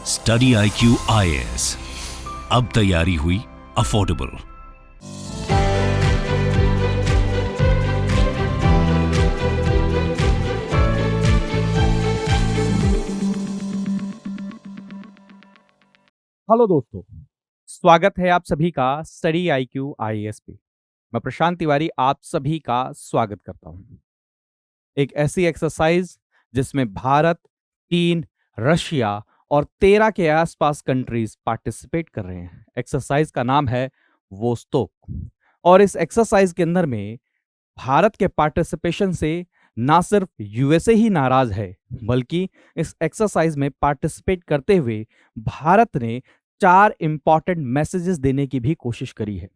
Study IQ IAS, अब तैयारी हुई अफोर्डेबल। हेलो दोस्तों, स्वागत है आप सभी का स्टडी IQ IAS पे। मैं प्रशांत तिवारी आप सभी का स्वागत करता हूं। एक ऐसी एक्सरसाइज जिसमें भारत, चीन, रशिया और 13 के आसपास कंट्रीज पार्टिसिपेट कर रहे हैं। एक्सरसाइज का नाम है वोस्तोक। और इस एक्सरसाइज के अंदर में भारत के पार्टिसिपेशन से ना सिर्फ यूएसए ही नाराज है, बल्कि इस एक्सरसाइज में पार्टिसिपेट करते हुए भारत ने 4 इंपॉर्टेंट मैसेजेस देने की भी कोशिश करी है।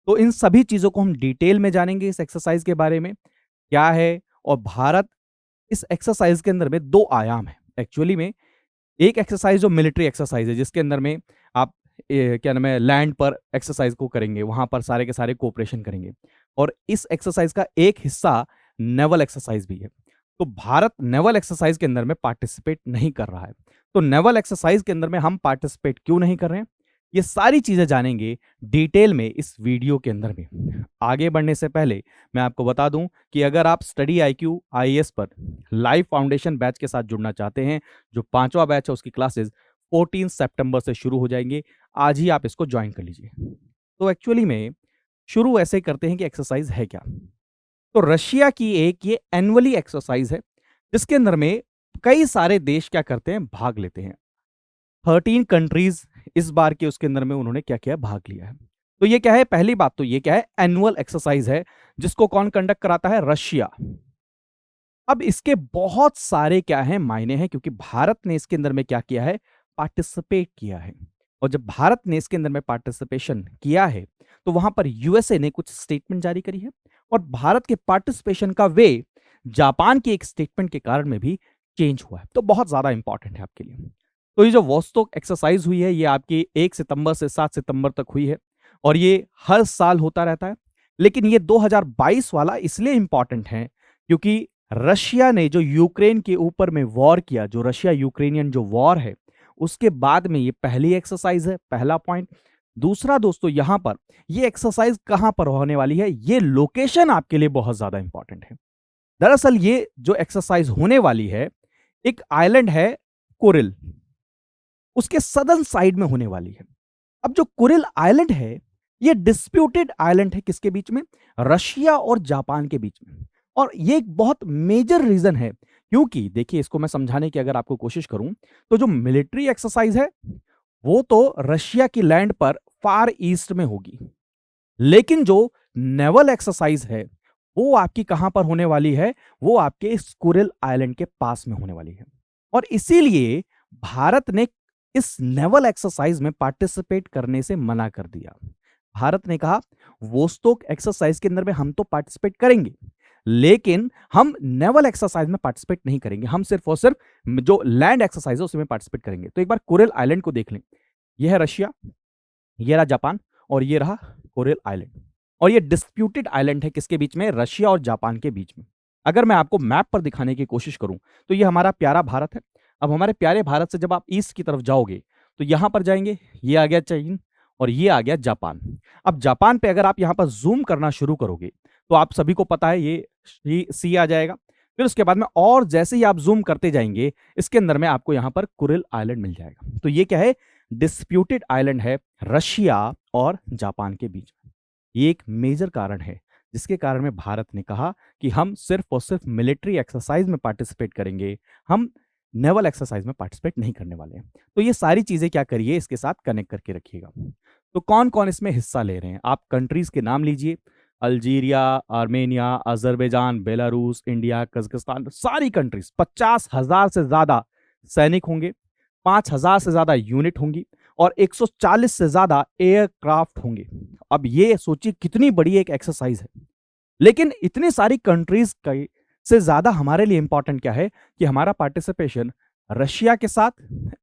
तो इन सभी चीजों को हम डिटेल में जानेंगे। इस एक्सरसाइज के बारे में क्या है और भारत इस एक्सरसाइज के अंदर में 2 आयाम है। एक्चुअली में एक एक्सरसाइज जो मिलिट्री एक्सरसाइज है, जिसके अंदर में आप क्या नाम है, लैंड पर एक्सरसाइज को करेंगे, वहां पर सारे के सारे कोऑपरेशन करेंगे। और इस एक्सरसाइज का एक हिस्सा नेवल एक्सरसाइज भी है। तो भारत नेवल एक्सरसाइज के अंदर में पार्टिसिपेट नहीं कर रहा है। तो नेवल एक्सरसाइज के अंदर में हम पार्टिसिपेट क्यों नहीं कर रहे हैं, ये सारी चीजें जानेंगे डिटेल में इस वीडियो के अंदर में। आगे बढ़ने से पहले मैं आपको बता दूं कि अगर आप स्टडी IQ IAS पर लाइव फाउंडेशन बैच के साथ जुड़ना चाहते हैं, जो 5वां बैच है, उसकी क्लासेस 14 सितंबर से शुरू हो जाएंगे। आज ही आप इसको ज्वाइन कर लीजिए। तो एक्चुअली में शुरू ऐसे करते हैं कि एक्सरसाइज है क्या। तो रशिया की एक ये एनुअली एक्सरसाइज है, जिसके अंदर में कई सारे देश क्या करते हैं, भाग लेते हैं। 13 कंट्रीज इस बार के उसके अंदर में उन्होंने क्या किया, भाग लिया है। तो ये क्या है, पहली बात तो ये क्या है, एनुअल एक्सरसाइज है, जिसको कौन कंडक्ट कराता है, रशिया। अब इसके बहुत सारे क्या है मायने हैं, क्योंकि भारत ने इसके अंदर में क्या किया है, पार्टिसिपेट किया है। और जब भारत ने इसके अंदर में पार्टिसिपेशन किया है, तो वहां पर यूएसए ने कुछ स्टेटमेंट जारी करी है। और भारत के पार्टिसिपेशन का वे जापान की एक स्टेटमेंट के कारण में भी चेंज हुआ है। तो बहुत ज्यादा इंपॉर्टेंट है आपके लिए। तो ये जो वोस्तोक एक्सरसाइज हुई है, ये आपकी 1 सितंबर से 7 सितंबर तक हुई है, और ये हर साल होता रहता है। लेकिन ये 2022 वाला इसलिए इंपॉर्टेंट है क्योंकि रशिया ने जो यूक्रेन के ऊपर में वॉर किया, जो रशिया यूक्रेनियन जो वॉर है, उसके बाद में ये पहली एक्सरसाइज है, पहला पॉइंट। दूसरा दोस्तों, यहां पर ये एक्सरसाइज कहां पर होने वाली है, ये लोकेशन आपके लिए बहुत ज्यादा इंपॉर्टेंट है। दरअसल ये जो एक्सरसाइज होने वाली है, एक आइलैंड है कुरिल, उसके सदर्न साइड में होने वाली है। अब जो कुरिल आइलैंड है, ये डिस्प्यूटेड आइलैंड है, किसके बीच में, रशिया और जापान के बीच में। और ये एक बहुत मेजर रीजन है, क्योंकि देखिए, इसको मैं समझाने की अगर आपको कोशिश करूं, तो जो मिलिट्री एक्सरसाइज है वो तो रशिया की लैंड पर फार ईस्ट में होगी, लेकिन जो नेवल एक्सरसाइज है वो आपकी कहां पर होने वाली है, वो आपके स्कुरिल आइलैंड के पास में होने वाली है। और इसीलिए भारत ने इस नेवल एक्सरसाइज में पार्टिसिपेट करने से मना कर दिया। भारत ने कहा वोस्तोक एक्सरसाइज के अंदर में हम तो पार्टिसिपेट करेंगे, लेकिन हम नेवल एक्सरसाइज में पार्टिसिपेट नहीं करेंगे, हम सिर्फ और सिर्फ जो लैंड एक्सरसाइज है उसमें पार्टिसिपेट करेंगे। तो एक बार कुरिल आइलैंड को देख लें। यह है रशिया, यह रहा जापान, और ये रहा कुरिल आइलैंड। और ये डिस्प्यूटेड आइलैंड है, किसके बीच में, रशिया और जापान के बीच में। अगर मैं आपको मैप पर दिखाने की कोशिश करूं, तो ये हमारा प्यारा भारत है। अब हमारे प्यारे भारत से जब आप ईस्ट की तरफ जाओगे, तो यहां पर जाएंगे, ये आ गया चीन और ये आ गया जापान। अब जापान पे अगर आप यहां पर जूम करना शुरू करोगे, तो आप सभी को पता है ये सी आ जाएगा। फिर उसके बाद में और जैसे ही आप जूम करते जाएंगे, इसके अंदर में आपको यहां पर कुरिल आइलैंड मिल जाएगा। तो ये क्या है, डिस्प्यूटेड आइलैंड है रशिया और जापान के बीच में। ये एक मेजर कारण है, जिसके कारण में भारत ने कहा कि हम सिर्फ और सिर्फ मिलिट्री एक्सरसाइज में पार्टिसिपेट करेंगे, हम नेवल एक्सरसाइज में पार्टिसिपेट नहीं करने वाले हैं। तो ये सारी चीजें क्या करिए, इसके साथ कनेक्ट करके रखिएगा। तो कौन कौन इसमें हिस्सा ले रहे हैं, आप कंट्रीज के नाम लीजिए। Algeria, Armenia, Azerbaijan, Belarus, India, Kazakhstan, सारी कंट्रीज। 50,000 से ज्यादा सैनिक होंगे, 5,000 से ज्यादा यूनिट होंगी, और 140 से ज्यादा एयरक्राफ्ट होंगे। अब ये सोचिए कितनी बड़ी एक एक्सरसाइज है। लेकिन इतनी सारी कंट्रीज से ज्यादा हमारे लिए इंपॉर्टेंट क्या है, कि हमारा पार्टिसिपेशन रशिया के साथ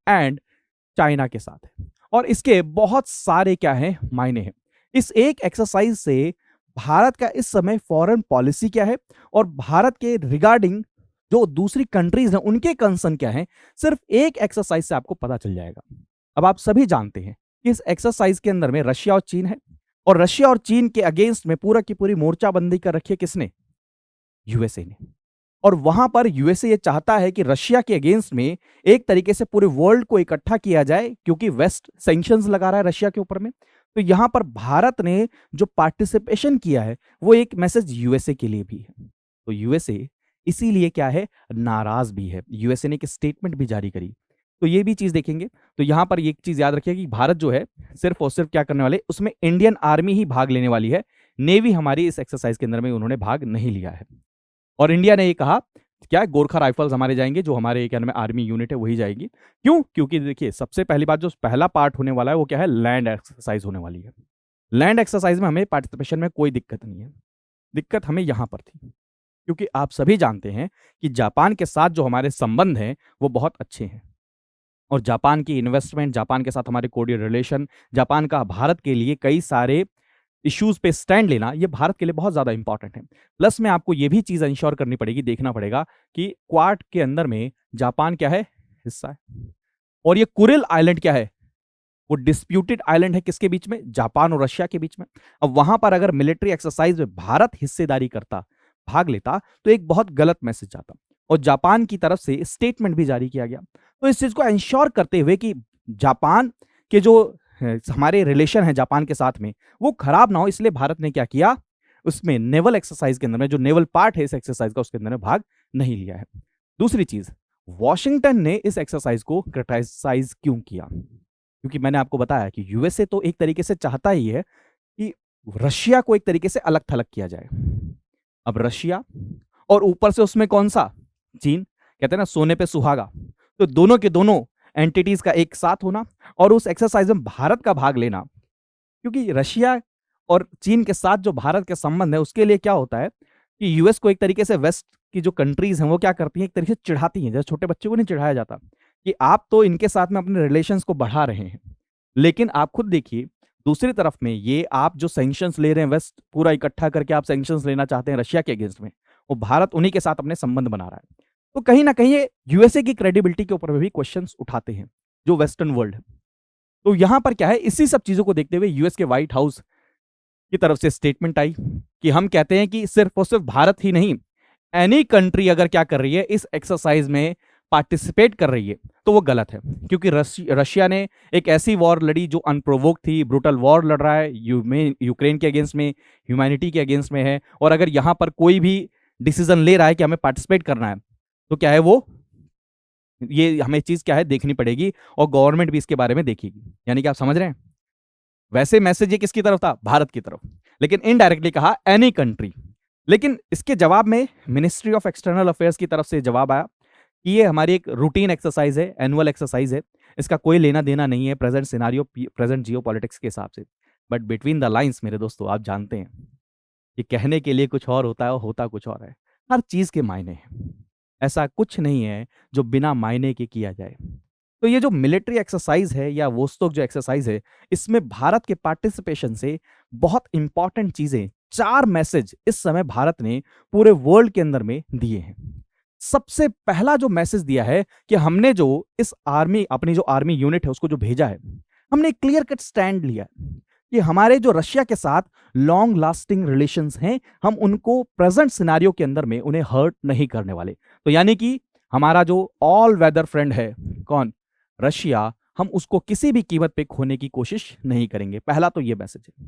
एंड चाइना के साथ है। और इसके बहुत सारे क्या है मायने हैं। इस एक एक्सरसाइज से भारत का इस समय फॉरेन पॉलिसी क्या है, और भारत के रिगार्डिंग जो दूसरी कंट्रीज हैं उनके कंसर्न क्या है, सिर्फ एक एक्सरसाइज से आपको पता चल जाएगा। अब आप सभी जानते हैं कि इस एक्सरसाइज के अंदर में रशिया और चीन है, और रशिया और चीन के अगेंस्ट में पूरा की पूरी मोर्चाबंदी कर रखी है किसने? यूएसए ने। और वहां पर यूएसए ये चाहता है कि रशिया के अगेंस्ट में एक तरीके से पूरे वर्ल्ड को इकट्ठा किया जाए, क्योंकि वेस्ट सैंक्शंस लगा रहा है रशिया के ऊपर में। तो यहां पर भारत ने जो पार्टिसिपेशन किया है वो एक मैसेज यूएसए के लिए भी है। तो यूएसए इसीलिए क्या है, नाराज भी है। यूएसए ने एक स्टेटमेंट भी जारी करी, तो ये भी चीज देखेंगे। तो यहां पर एक चीज याद रखिए कि भारत जो है सिर्फ और सिर्फ क्या करने वाले, उसमें इंडियन आर्मी ही भाग लेने वाली है। नेवी हमारी इस एक्सरसाइज के अंदर में उन्होंने भाग नहीं लिया है। और इंडिया ने ये कहा क्या, गोरखा राइफल्स हमारे जाएंगे, जो हमारे क्या नाम है आर्मी यूनिट है वही जाएगी। क्यों? क्योंकि देखिए सबसे पहली बात, जो पहला पार्ट होने वाला है वो क्या है, लैंड एक्सरसाइज होने वाली है। लैंड एक्सरसाइज में हमें पार्टिसिपेशन में कोई दिक्कत नहीं है। दिक्कत हमें यहां पर थी, क्योंकि आप सभी जानते हैं कि जापान के साथ जो हमारे संबंध हैं वो बहुत अच्छे हैं, और जापान की इन्वेस्टमेंट, जापान के साथ हमारे कोर्डियल रिलेशन, जापान का भारत के लिए कई सारे इश्यूज पे स्टैंड लेना, ये भारत के लिए बहुत ज्यादा इंपॉर्टेंट है। प्लस में आपको ये भी चीज इंश्योर करनी पड़ेगी, देखना पड़ेगा कि क्वाड के अंदर में जापान क्या है, हिस्सा है। और ये कुरिल आइलैंड क्या है, वो डिस्प्यूटेड आइलैंड है किसके बीच में, जापान और रशिया के बीच में। अब वहां पर अगर मिलिट्री एक्सरसाइज में भारत हिस्सेदारी करता, भाग लेता, तो एक बहुत गलत मैसेज जाता, और जापान की तरफ से स्टेटमेंट भी जारी किया गया। तो इस चीज को इंश्योर करते हुए कि जापान के जो हमारे रिलेशन है जापान के साथ में वो खराब ना हो, इसलिए भारत ने क्या किया, उसमें नेवल एक्सरसाइज के अंदर में, जो नेवल पार्ट है इस एक्सरसाइज का, उसके अंदर में भाग नहीं लिया है। दूसरी चीज, वॉशिंगटन ने इस एक्सरसाइज को क्रिटिसाइज क्यों किया? क्योंकि मैंने आपको बताया कि यूएसए तो एक तरीके से चाहता ही है कि रशिया को एक तरीके से अलग थलग किया जाए। अब रशिया और ऊपर से उसमें कौन सा, चीन, कहते हैं ना सोने पे सुहागा। तो दोनों के दोनों एंटिटीज का एक साथ होना और उस एक्सरसाइज में भारत का भाग लेना, क्योंकि रशिया और चीन के साथ जो भारत के संबंध है उसके लिए क्या होता है कि यूएस को एक तरीके से वेस्ट की जो कंट्रीज हैं वो क्या करती हैं, एक तरीके से चिढ़ाती हैं। जैसे छोटे बच्चे को नहीं चिढ़ाया जाता कि आप तो इनके साथ में अपने रिलेशंस को बढ़ा रहे हैं, लेकिन आप खुद देखिए दूसरी तरफ में ये आप जो सैंक्शंस ले रहे हैं, वेस्ट पूरा इकट्ठा करके आप सैंक्शंस लेना चाहते हैं रशिया के अगेंस्ट में, वो भारत उन्हीं के साथ अपने संबंध बना रहा है। तो कहीं ना कहीं ये यूएसए की क्रेडिबिलिटी के ऊपर भी क्वेश्चंस उठाते हैं जो वेस्टर्न वर्ल्ड है। तो यहां पर क्या है, इसी सब चीजों को देखते हुए यूएस के व्हाइट हाउस की तरफ से स्टेटमेंट आई कि हम कहते हैं कि सिर्फ और सिर्फ भारत ही नहीं, एनी कंट्री अगर क्या कर रही है इस एक्सरसाइज में पार्टिसिपेट कर रही है तो वो गलत है। क्योंकि रशिया ने एक ऐसी वॉर लड़ी जो अनप्रोवोक थी, ब्रूटल वॉर लड़ रहा है यूक्रेन के अगेंस्ट में, ह्यूमैनिटी के अगेंस्ट में है। और अगर यहां पर कोई भी डिसीजन ले रहा है कि हमें पार्टिसिपेट करना है तो क्या है वो, ये हमें चीज क्या है देखनी पड़ेगी, और गवर्नमेंट भी इसके बारे में देखेगी। यानी कि आप समझ रहे हैं, वैसे मैसेज ये किसकी तरफ था, भारत की तरफ, लेकिन इनडायरेक्टली कहा एनी कंट्री। लेकिन इसके जवाब में मिनिस्ट्री ऑफ एक्सटर्नल अफेयर्स की तरफ से जवाब आया कि ये हमारी एक रूटीन एक्सरसाइज है, एनुअल एक्सरसाइज है, इसका कोई लेना देना नहीं है प्रेजेंट सिनारियो, प्रेजेंट जियोपॉलिटिक्स के हिसाब से। बट बिटवीन द लाइंस मेरे दोस्तों आप जानते हैं कि कहने के लिए कुछ और होता है और होता कुछ और है। हर चीज के मायने हैं, ऐसा कुछ नहीं है जो बिना मायने के किया जाए। तो ये जो मिलिट्री एक्सरसाइज है या वोस्टोक जो एक्सरसाइज है, इसमें भारत के पार्टिसिपेशन से बहुत इंपॉर्टेंट चीजें, 4 मैसेज इस समय भारत ने पूरे वर्ल्ड के अंदर में दिए हैं। सबसे पहला जो मैसेज दिया है कि हमने जो इस आर्मी, अपनी जो आर्मी यूनिट है उसको जो भेजा है, हमने क्लियर कट स्टैंड लिया कि हमारे जो रशिया के साथ लॉन्ग लास्टिंग रिलेशंस हैं, हम उनको प्रेजेंट सिनारियो के अंदर में उन्हें हर्ट नहीं करने वाले। तो यानी कि हमारा जो ऑल वेदर फ्रेंड है कौन, रशिया, हम उसको किसी भी कीमत पे खोने की कोशिश नहीं करेंगे। पहला तो ये मैसेज है।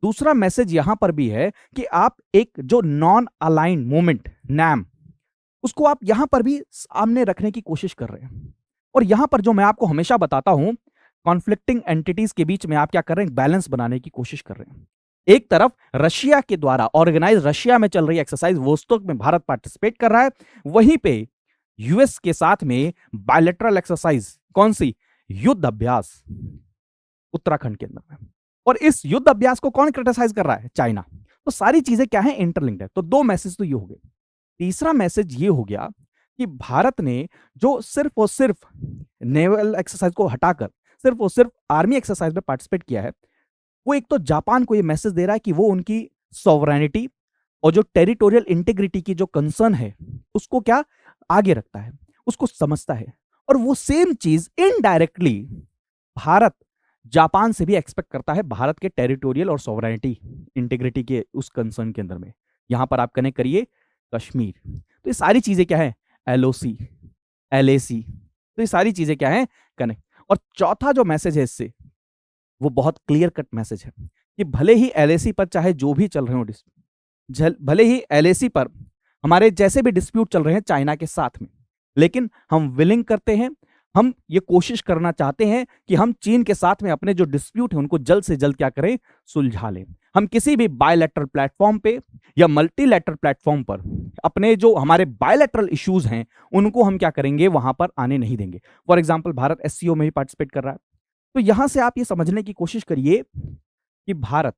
दूसरा मैसेज यहां पर भी है कि आप एक जो नॉन अलाइंड मूवमेंट नैम, उसको आप यहां पर भी सामने रखने की कोशिश कर रहे हैं। और यहां पर जो मैं आपको हमेशा बताता हूं, कॉन्फ्लिक्टिंग एंटिटीज के बीच में आप क्या कर रहे हैं, बैलेंस बनाने की कोशिश कर रहे हैं। एक तरफ रशिया के द्वारा ऑर्गेनाइज रशिया में चल रही एक्सरसाइज वोस्टोक में भारत पार्टिसिपेट कर रहा है, वहीं पे यूएस के साथ में बायलैटरल एक्सरसाइज, कौन सी, युद्ध अभ्यास उत्तराखंड के अंदर में। और इस युद्ध अभ्यास को कौन क्रिटिसाइज कर रहा है, चाइना। तो सारी चीजें क्या है, इंटरलिंक्ड है। तो 2 मैसेज तो ये हो गए। तीसरा मैसेज ये हो गया कि भारत ने जो सिर्फ और सिर्फ नेवल एक्सरसाइज को हटाकर सिर्फ और सिर्फ आर्मी एक्सरसाइज में पार्टिसिपेट किया है, वो एक तो जापान को ये मैसेज दे रहा है कि वो उनकी सॉवरेनिटी और जो टेरिटोरियल इंटीग्रिटी की जो कंसर्न है उसको क्या आगे रखता है, उसको समझता है, और वो सेम चीज इनडायरेक्टली भारत जापान से भी एक्सपेक्ट करता है भारत के टेरिटोरियल और सॉवरेनिटी इंटीग्रिटी के उस कंसर्न के अंदर में। यहां पर आप कनेक्ट करिए कश्मीर। तो ये सारी चीजें क्या है, एलओसी, एलएसी, तो ये सारी चीजें क्या है, कनेक्ट। और चौथा जो मैसेज है इससे, वो बहुत क्लियर कट मैसेज है कि भले ही एलएसी पर चाहे जो भी चल रहे हो, भले ही एलएसी पर हमारे जैसे भी डिस्प्यूट चल रहे हैं चाइना के साथ में, लेकिन हम विलिंग करते हैं, हम ये कोशिश करना चाहते हैं कि हम चीन के साथ में अपने जो डिस्प्यूट है उनको जल्द से जल्द क्या करें, सुलझा लें। हम किसी भी बायलैटरल प्लेटफॉर्म पे या मल्टीलैटरल प्लेटफॉर्म पर अपने जो हमारे बायलैटरल इश्यूज हैं उनको हम क्या करेंगे, वहां पर आने नहीं देंगे। फॉर एग्जाम्पल भारत एससीओ में भी पार्टिसिपेट कर रहा है। तो यहां से आप ये समझने की कोशिश करिए कि भारत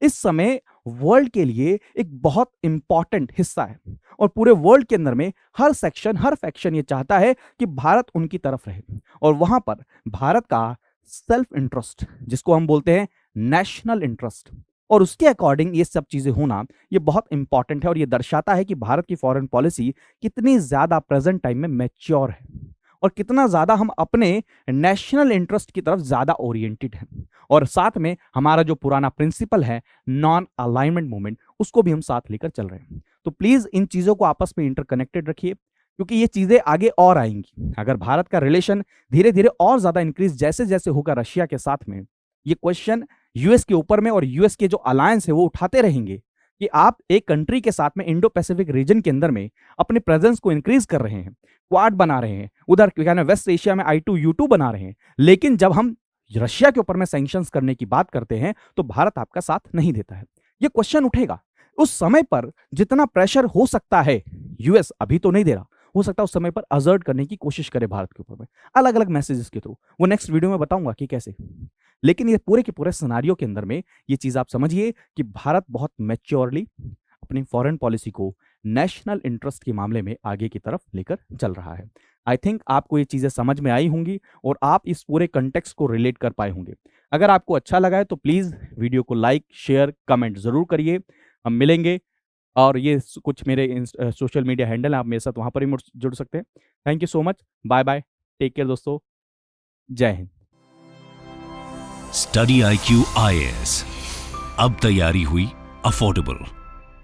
इस समय वर्ल्ड के लिए एक बहुत इंपॉर्टेंट हिस्सा है, और पूरे वर्ल्ड के अंदर में हर सेक्शन, हर फैक्शन ये चाहता है कि भारत उनकी तरफ रहे, और वहां पर भारत का सेल्फ इंटरेस्ट, जिसको हम बोलते हैं नेशनल इंटरेस्ट, और उसके अकॉर्डिंग ये सब चीजें होना ये बहुत इंपॉर्टेंट है, और ये दर्शाता है कि भारत की फॉरेन पॉलिसी कितनी ज्यादा प्रेजेंट टाइम में मैच्योर है, और कितना ज्यादा हम अपने नेशनल इंटरेस्ट की तरफ ज्यादा ओरिएंटेड हैं। और साथ में हमारा जो पुराना प्रिंसिपल है नॉन अलाइनमेंट मूवमेंट, उसको भी हम साथ लेकर चल रहे हैं। तो प्लीज इन चीजों को आपस में इंटरकनेक्टेड रखिए, क्योंकि ये चीजें आगे और आएंगी। अगर भारत का रिलेशन धीरे धीरे और ज्यादा इंक्रीज जैसे जैसे होगा रशिया के साथ में, ये क्वेश्चन यूएस के ऊपर में और यूएस के जो अलायंस है वो उठाते रहेंगे कि आप एक कंट्री के साथ में इंडो पैसिफिक रीजन के अंदर में अपने प्रेजेंस को इंक्रीज कर रहे हैं, क्वाड बना रहे हैं, उधर क्या नाम वेस्ट एशिया में I2U2 बना रहे हैं, लेकिन जब हम रशिया के ऊपर में सैंक्शंस करने की बात करते हैं तो भारत आपका साथ नहीं देता है। ये क्वेश्चन उठेगा। उस समय पर जितना प्रेशर हो सकता है, यूएस अभी तो नहीं दे रहा, हो सकता है उस समय पर असर्ट करने की कोशिश करे भारत के ऊपर में अलग अलग मैसेजेस के थ्रू। वो नेक्स्ट वीडियो में बताऊंगा कि कैसे। लेकिन ये पूरे के पूरे सिनारियो के अंदर में ये चीज आप समझिए कि भारत बहुत मैच्योरली अपनी फॉरेन पॉलिसी को नेशनल इंटरेस्ट के मामले में आगे की तरफ लेकर चल रहा है। आई थिंक आपको ये चीजें समझ में आई होंगी और आप इस पूरे कंटेक्स्ट को रिलेट कर पाए होंगे। अगर आपको अच्छा लगा है तो प्लीज वीडियो को लाइक, शेयर, कमेंट जरूर करिए। हम मिलेंगे, और ये कुछ मेरे सोशल मीडिया हैंडल है, आप मेरे साथ वहां पर भी जुड़ सकते हैं। Thank you so much, bye bye, take care दोस्तों, जय हिंद। स्टडी IQ IAS, अब तैयारी हुई अफोर्डेबल।